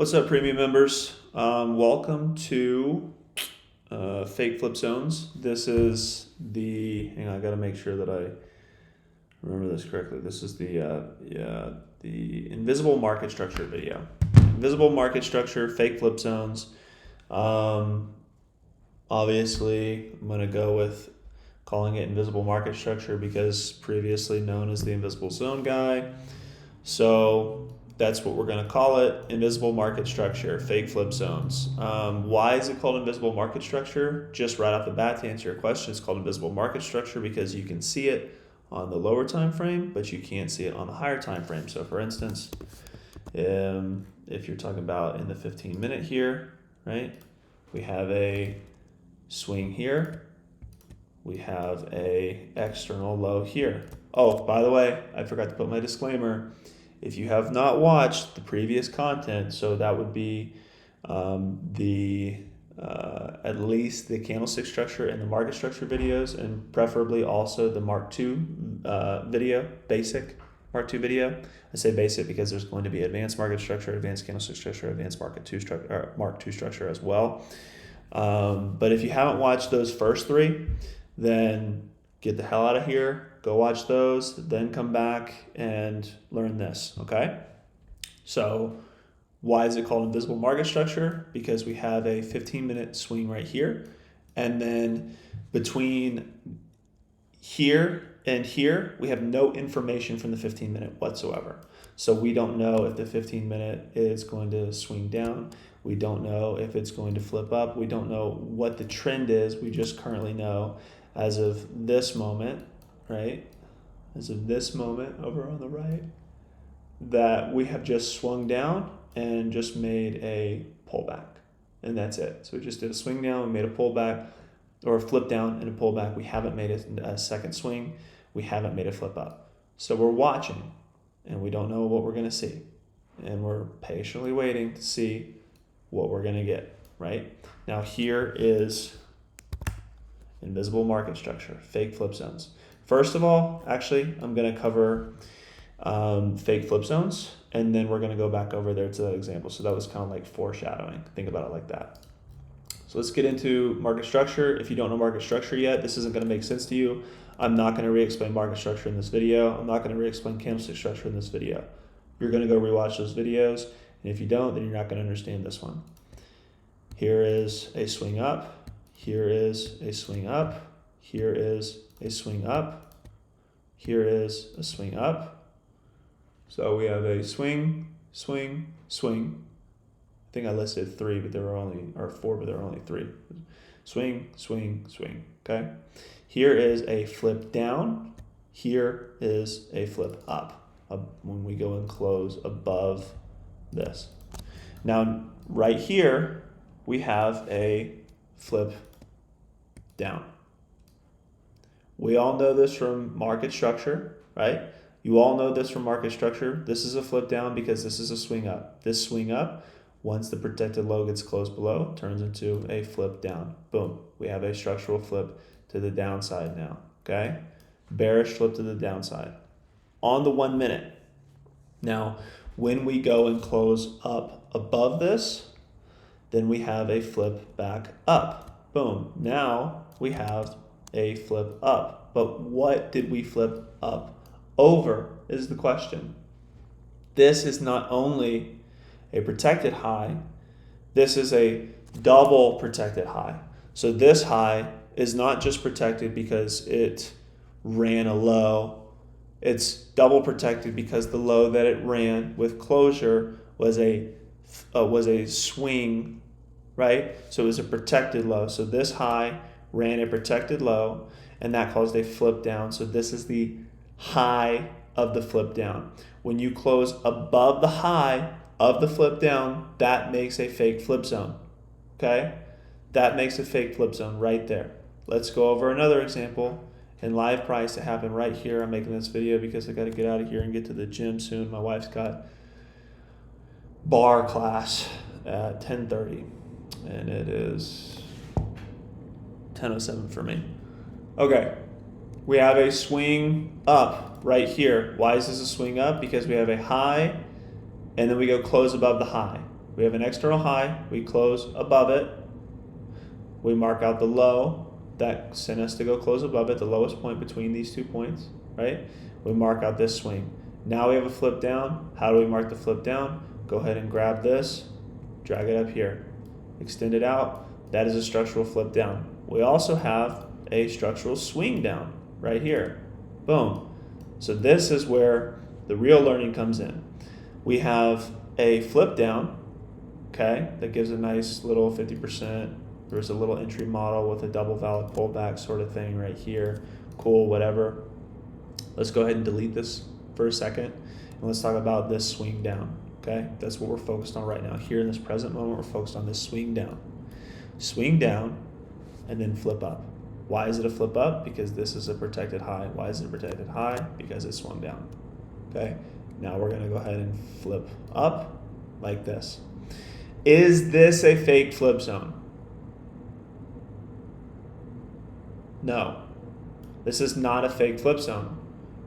What's up, premium members? Welcome to Fake Flip Zones. This is hang on, I gotta make sure that I remember this correctly. This is the invisible market structure video. Invisible market structure, fake flip zones. Obviously, I'm gonna go with calling it invisible market structure because previously known as the invisible zone guy. So that's what we're going to call it, invisible market structure, fake flip zones. Why is it called invisible market structure? Just right off the bat, to answer your question, it's called invisible market structure because you can see it on the lower time frame, but you can't see it on the higher time frame. So for instance, if you're talking about in the 15-minute here, right, we have a swing here. We have a external low here. Oh, by the way, I forgot to put my disclaimer. If you have not watched the previous content, so that would be at least the candlestick structure and the market structure videos, and preferably also the Mark II video, basic Mark II video. I say basic because there's going to be advanced market structure, advanced candlestick structure, advanced Mark II structure as well. But if you haven't watched those first three, then get the hell out of here, go watch those, then come back and learn this, okay? So why is it called invisible market structure? Because we have a 15-minute swing right here, and then between here and here, we have no information from the 15-minute whatsoever. So we don't know if the 15-minute is going to swing down. We don't know if it's going to flip up. We don't know what the trend is. We just currently know as of this moment, right? As of this moment over on the right, that we have just swung down and just made a pullback. And that's it. So we just did a swing down, we made a pullback, or a flip down and a pullback. We haven't made a second swing. We haven't made a flip up. So we're watching and we don't know what we're going to see. And we're patiently waiting to see what we're going to get, right? Now here is invisible market structure, fake flip zones. First of all, actually, I'm going to cover fake flip zones, and then we're going to go back over there to that example. So that was kind of like foreshadowing. Think about it like that. So let's get into market structure. If you don't know market structure yet, this isn't going to make sense to you. I'm not going to re-explain market structure in this video. I'm not going to re-explain candlestick structure in this video. You're going to go rewatch those videos, and if you don't, then you're not going to understand this one. Here is a swing up. Here is a swing up. Here is a swing up. Here is a swing up. So we have a swing, swing, swing. I think I listed three, but there were only, or four, but there were only three. Swing, swing, swing, okay? Here is a flip down. Here is a flip up when we go and close above this. Now, right here, we have a flip down. We all know this from market structure, right? You all know this from market structure. This is a flip down because this is a swing up. This swing up, once the protected low gets closed below, turns into a flip down. Boom. We have a structural flip to the downside now, okay? Bearish flip to the downside on the 1 minute. Now, when we go and close up above this, then we have a flip back up. Boom. Now we have a flip up. But what did we flip up over is the question. This is not only a protected high, this is a double protected high. So this high is not just protected because it ran a low. It's double protected because the low that it ran with closure was a swing, right? So it was a protected low. So this high ran a protected low, and that caused a flip down. So this is the high of the flip down. When you close above the high of the flip down, that makes a fake flip zone, okay? That makes a fake flip zone right there. Let's go over another example in live price that happened right here. I'm making this video because I got to get out of here and get to the gym soon. My wife's got bar class at 10:30, and it is 10:07 for me. Okay, we have a swing up right here. Why is this a swing up? Because we have a high, and then we go close above the high. We have an external high, we close above it, we mark out the low that sent us to go close above it, the lowest point between these 2 points, right? We mark out this swing. Now we have a flip down. How do we mark the flip down? Go ahead and grab this, drag it up here, extend it out. That is a structural flip down. We also have a structural swing down right here. Boom. So this is where the real learning comes in. We have a flip down, okay, that gives a nice little 50%. There's a little entry model with a double valid pullback sort of thing right here. Cool, whatever. Let's go ahead and delete this for a second. And let's talk about this swing down, okay? That's what we're focused on right now. Here in this present moment, we're focused on this swing down. Swing down and then flip up. Why is it a flip up? Because this is a protected high. Why is it a protected high? Because it swung down, okay? Now we're gonna go ahead and flip up like this. Is this a fake flip zone? No, this is not a fake flip zone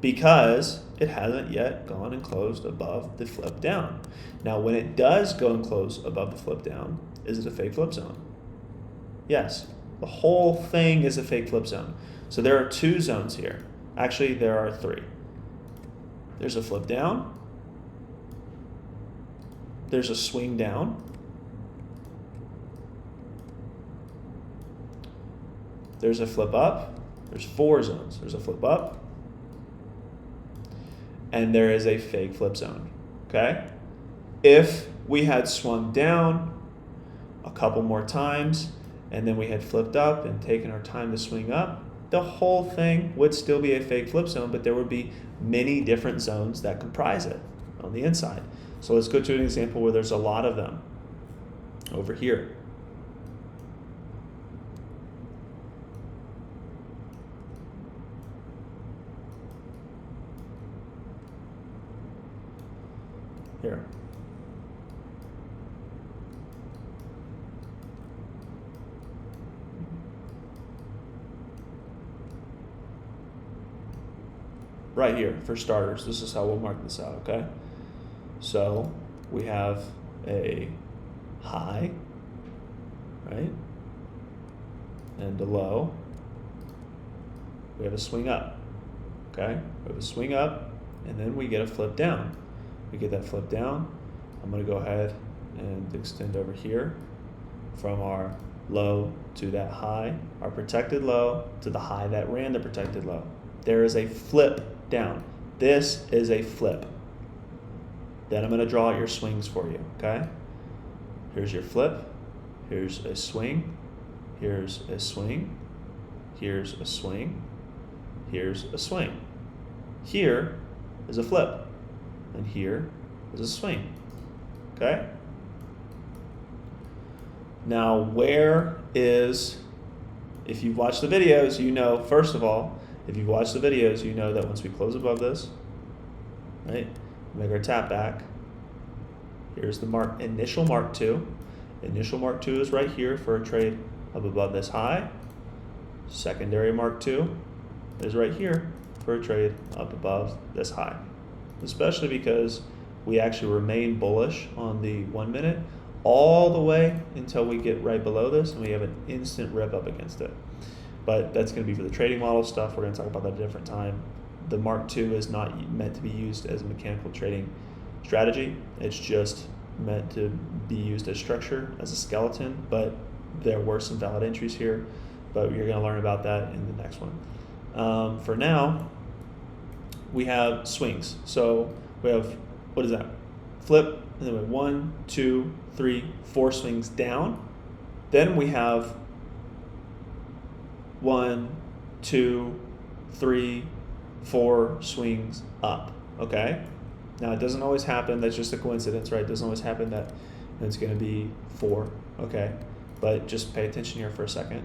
because it hasn't yet gone and closed above the flip down. Now, when it does go and close above the flip down, is it a fake flip zone? Yes, the whole thing is a fake flip zone. So there are 2 zones here. Actually, there are 3. There's a flip down. There's a swing down. There's a flip up. There's 4 zones. There's a flip up. And there is a fake flip zone, okay? If we had swung down a couple more times and then we had flipped up and taken our time to swing up, the whole thing would still be a fake flip zone, but there would be many different zones that comprise it on the inside. So let's go to an example where there's a lot of them over here. Here. Right here, for starters, this is how we'll mark this out, okay? So we have a high, right? And a low. We have a swing up, okay? We have a swing up, and then we get a flip down. We get that flip down. I'm going to go ahead and extend over here from our low to that high, our protected low to the high that ran the protected low. There is a flip down. This is a flip. Then I'm going to draw out your swings for you, okay? Here's your flip. Here's a swing. Here's a swing. Here's a swing. Here's a swing. Here is a flip. And here is a swing, okay? Now, where is, if you've watched the videos, you know, first of all, if you've watched the videos, you know that once we close above this, right, make our tap back, here's the initial mark 2. Initial mark 2 is right here for a trade up above this high. Secondary mark 2 is right here for a trade up above this high. Especially because we actually remain bullish on the 1 minute all the way until we get right below this and we have an instant rip up against it. But that's going to be for the trading model stuff. We're going to talk about that at a different time. The Mark II is not meant to be used as a mechanical trading strategy. It's just meant to be used as structure, as a skeleton, but there were some valid entries here, but you're going to learn about that in the next one. For now, we have swings. So we have, what is that? Flip, and then we have 1, 2, 3, 4 swings down. Then we have 1, 2, 3, 4 swings up, okay? Now it doesn't always happen, that's just a coincidence, right? It doesn't always happen that it's gonna be 4, okay? But just pay attention here for a second,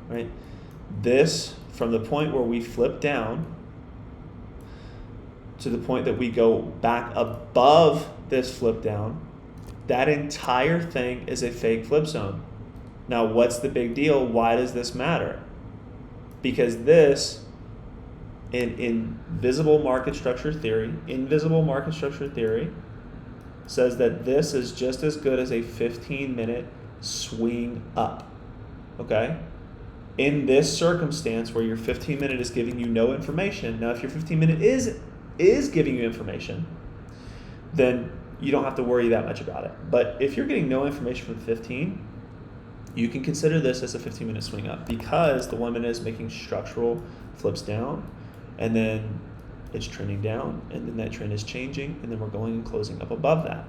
right? This, from the point where we flip down to the point that we go back above this flip down, that entire thing is a fake flip zone. Now, what's the big deal? Why does this matter? Because this, in invisible market structure theory, says that this is just as good as a 15-minute swing up, okay? In this circumstance where your 15-minute is giving you no information, now if your 15-minute is giving you information, then you don't have to worry that much about it. But if you're getting no information from 15, you can consider this as a 15-minute swing up because the 1 minute is making structural flips down, and then it's trending down, and then that trend is changing, and then we're going and closing up above that,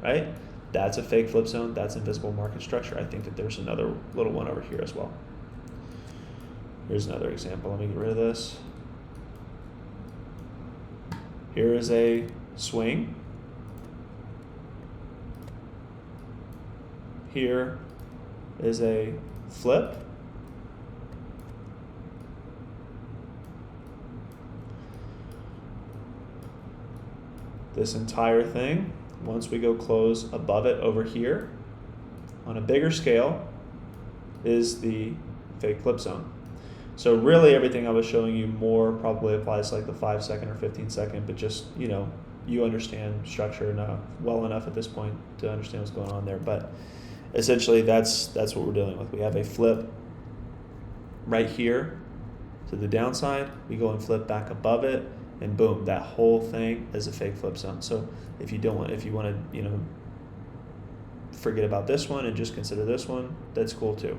right? That's a fake flip zone. That's invisible market structure. I think that there's another little one over here as well. Here's another example. Let me get rid of this. Here is a swing. Here is a flip. This entire thing, once we go close above it over here, on a bigger scale, is the fake flip zone. So really everything I was showing you more probably applies to like the 5 second or 15 second, but just, you know, you understand structure well enough at this point to understand what's going on there. But essentially that's what we're dealing with. We have a flip right here to the downside. We go and flip back above it, and boom, that whole thing is a fake flip zone. So if you want to, you know, forget about this one and just consider this one, that's cool too.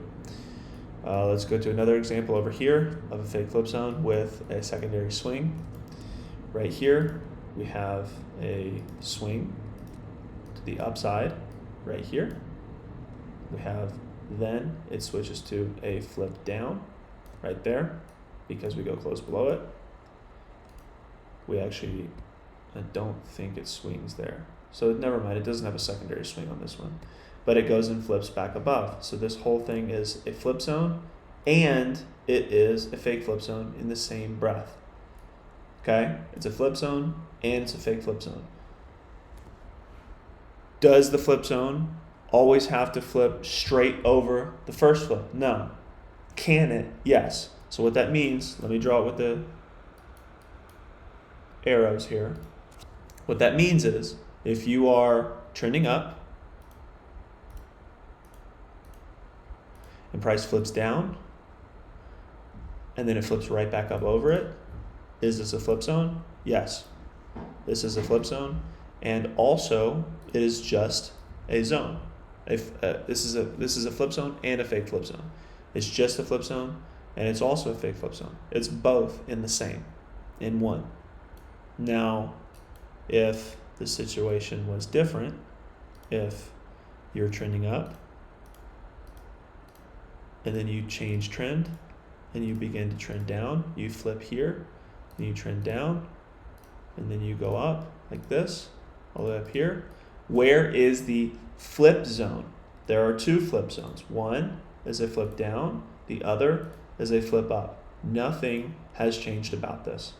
Let's go to another example over here of a fake flip zone with a secondary swing. Right here, we have a swing to the upside right here. We have, then it switches to a flip down right there because we go close below it. I don't think it swings there. So never mind, it doesn't have a secondary swing on this one. But it goes and flips back above. So this whole thing is a flip zone, and it is a fake flip zone in the same breath. Okay? It's a flip zone, and it's a fake flip zone. Does the flip zone always have to flip straight over the first flip? No. Can it? Yes. So what that means, let me draw it with the arrows here. What that means is if you are trending up and price flips down and then it flips right back up over it, is this a flip zone? Yes. This is a flip zone, and also it is just a zone. This is a flip zone and a fake flip zone. It's just a flip zone and it's also a fake flip zone. It's both in the same, in one. Now, if the situation was different, if you're trending up and then you change trend and you begin to trend down, you flip here and you trend down and then you go up like this, all the way up here. Where is the flip zone? There are two flip zones. One is a flip down, the other is a flip up. Nothing has changed about this.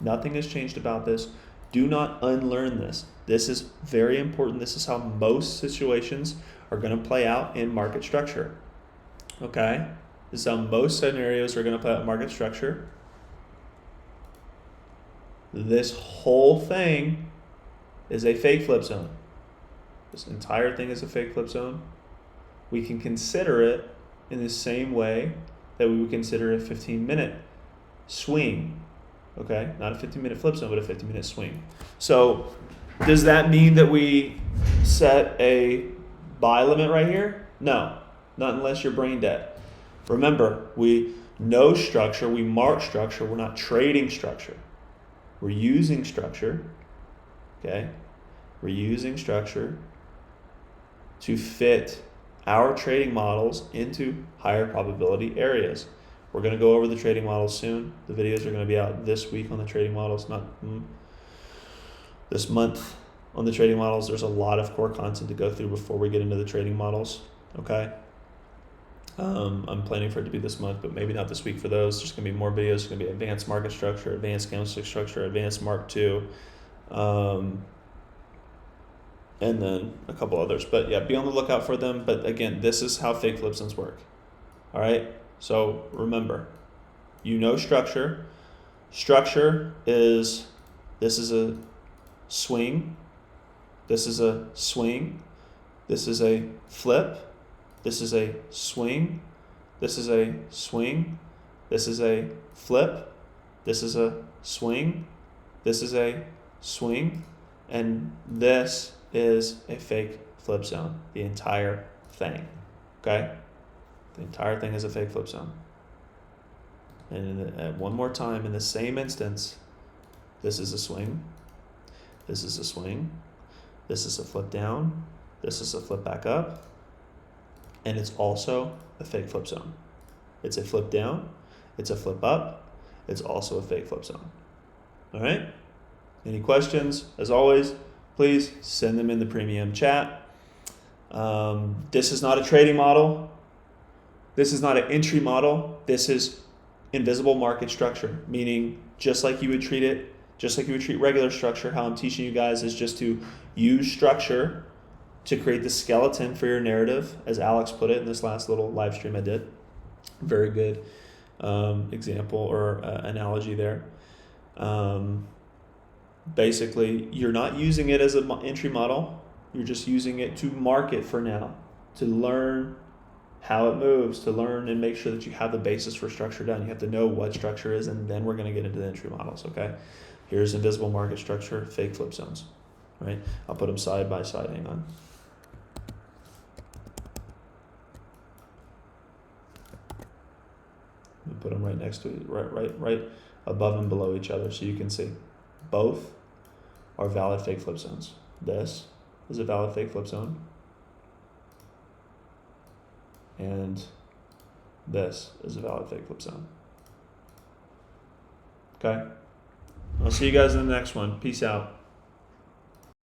Nothing has changed about this. Do not unlearn this. This is very important. This is how most situations are going to play out in market structure. Okay? This is how most scenarios are going to play out in market structure. This whole thing is a fake flip zone. This entire thing is a fake flip zone. We can consider it in the same way that we would consider a 15-minute swing. Okay, not a 15-minute flip zone, but a 15-minute swing. So does that mean that we set a buy limit right here? No, not unless you're brain dead. Remember, we know structure, we mark structure, we're not trading structure. We're using structure, okay? We're using structure to fit our trading models into higher probability areas. We're going to go over the trading models soon. The videos are going to be out this week on the trading models, not this month on the trading models. There's a lot of core content to go through before we get into the trading models, okay? I'm planning for it to be this month, but maybe not this week for those. There's going to be more videos. There's going to be advanced market structure, advanced candlestick structure, advanced Mark II, and then a couple others. But yeah, be on the lookout for them. But again, this is how fake flip zones work, all right? So remember, you know structure. Structure is, this is a swing This is a swing. This is a flip. This is a swing. This is a swing. This is a flip. This is a swing. This is a swing. And this is a fake flip zone. The entire thing. Okay? The entire thing is a fake flip zone. And one more time, in the same instance, this is a swing. This is a swing. This is a flip down. This is a flip back up. And it's also a fake flip zone. It's a flip down. It's a flip up. It's also a fake flip zone. All right? Any questions? As always, please send them in the premium chat. This is not a trading model. This is not an entry model. This is invisible market structure, meaning just like you would treat it, just like you would treat regular structure, how I'm teaching you guys is just to use structure to create the skeleton for your narrative, as Alex put it in this last little live stream I did. Very good example or analogy there. Basically, you're not using it as an entry model. You're just using it to market for now, to learn how it moves, to learn and make sure that you have the basis for structure done. You have to know what structure is, and then we're going to get into the entry models, okay? Here's invisible market structure, fake flip zones, right? I'll put them side by side, hang on. Put them right next to it, right above and below each other, so you can see both are valid fake flip zones. This is a valid fake flip zone, and this is a valid fake flip zone. Okay, I'll see you guys in the next one. Peace out.